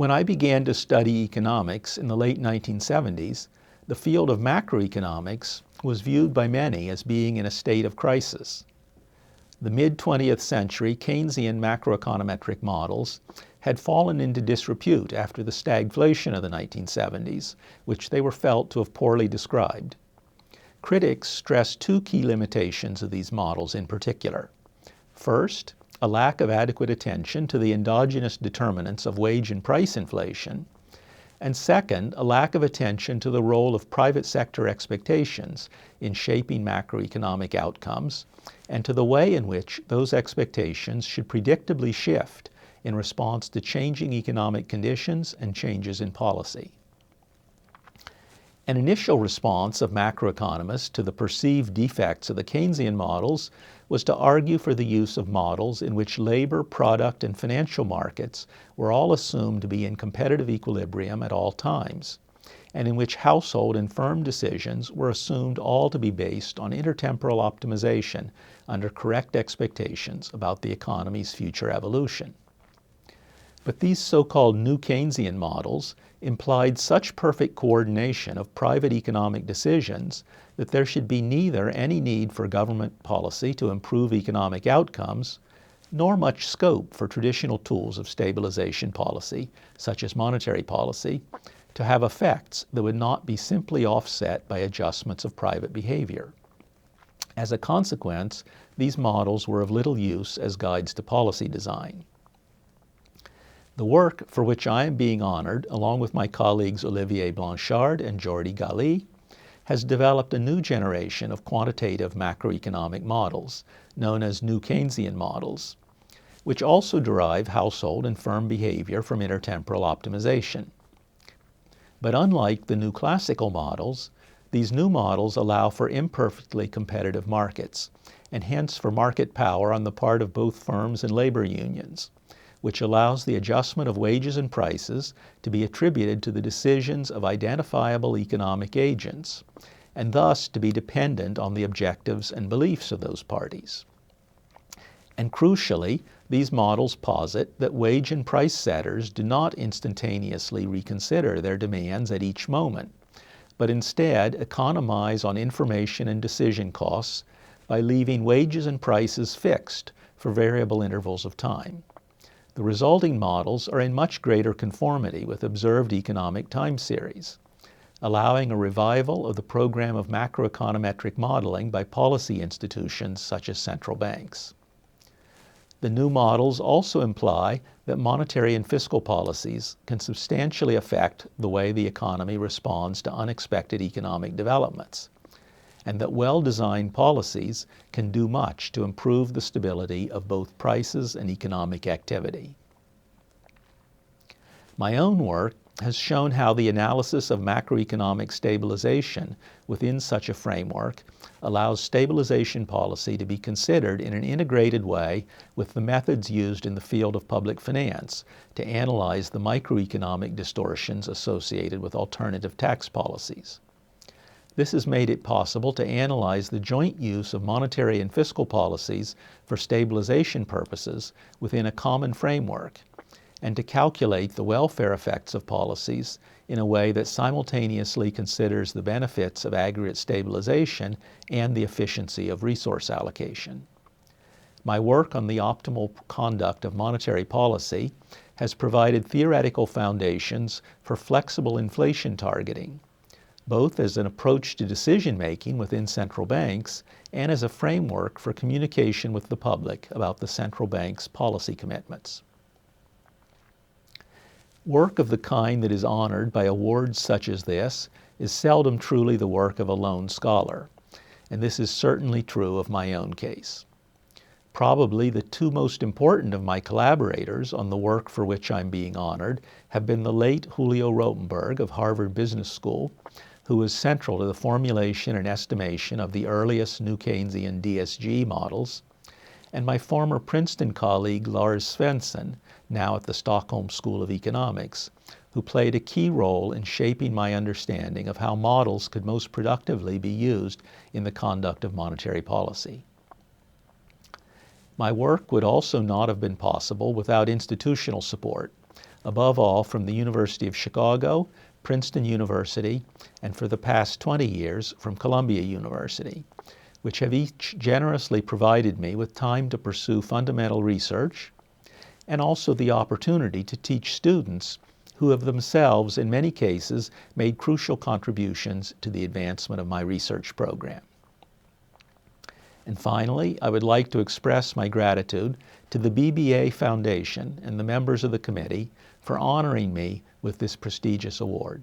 When I began to study economics in the late 1970s, the field of macroeconomics was viewed by many as being in a state of crisis. The mid-20th century Keynesian macroeconometric models had fallen into disrepute after the stagflation of the 1970s, which they were felt to have poorly described. Critics stressed two key limitations of these models in particular. First, a lack of adequate attention to the endogenous determinants of wage and price inflation, and second, a lack of attention to the role of private sector expectations in shaping macroeconomic outcomes, and to the way in which those expectations should predictably shift in response to changing economic conditions and changes in policy. An initial response of macroeconomists to the perceived defects of the Keynesian models was to argue for the use of models in which labor, product, and financial markets were all assumed to be in competitive equilibrium at all times, and in which household and firm decisions were assumed all to be based on intertemporal optimization under correct expectations about the economy's future evolution. But these so-called new Keynesian models implied such perfect coordination of private economic decisions that there should be neither any need for government policy to improve economic outcomes, nor much scope for traditional tools of stabilization policy, such as monetary policy, to have effects that would not be simply offset by adjustments of private behavior. As a consequence, these models were of little use as guides to policy design. The work for which I am being honored, along with my colleagues Olivier Blanchard and Jordi Galí, has developed a new generation of quantitative macroeconomic models, known as new Keynesian models, which also derive household and firm behavior from intertemporal optimization. But unlike the new classical models, these new models allow for imperfectly competitive markets, and hence for market power on the part of both firms and labor unions, which allows the adjustment of wages and prices to be attributed to the decisions of identifiable economic agents, and thus to be dependent on the objectives and beliefs of those parties. And crucially, these models posit that wage and price setters do not instantaneously reconsider their demands at each moment, but instead economize on information and decision costs by leaving wages and prices fixed for variable intervals of time. The resulting models are in much greater conformity with observed economic time series, allowing a revival of the program of macroeconometric modeling by policy institutions such as central banks. The new models also imply that monetary and fiscal policies can substantially affect the way the economy responds to unexpected economic developments, and that well-designed policies can do much to improve the stability of both prices and economic activity. My own work has shown how the analysis of macroeconomic stabilization within such a framework allows stabilization policy to be considered in an integrated way with the methods used in the field of public finance to analyze the microeconomic distortions associated with alternative tax policies. This has made it possible to analyze the joint use of monetary and fiscal policies for stabilization purposes within a common framework, and to calculate the welfare effects of policies in a way that simultaneously considers the benefits of aggregate stabilization and the efficiency of resource allocation. My work on the optimal conduct of monetary policy has provided theoretical foundations for flexible inflation targeting, both as an approach to decision-making within central banks and as a framework for communication with the public about the central bank's policy commitments. Work of the kind that is honored by awards such as this is seldom truly the work of a lone scholar, and this is certainly true of my own case. Probably the two most important of my collaborators on the work for which I'm being honored have been the late Julio Rotenberg of Harvard Business School, who was central to the formulation and estimation of the earliest new Keynesian DSG models, and my former Princeton colleague Lars Svensson, now at the Stockholm School of Economics, who played a key role in shaping my understanding of how models could most productively be used in the conduct of monetary policy. My work would also not have been possible without institutional support, above all from the University of Chicago, Princeton University, and for the past 20 years from Columbia University, which have each generously provided me with time to pursue fundamental research and also the opportunity to teach students who have themselves, in many cases, made crucial contributions to the advancement of my research program. And finally, I would like to express my gratitude to the BBVA Foundation and the members of the committee for honoring me with this prestigious award.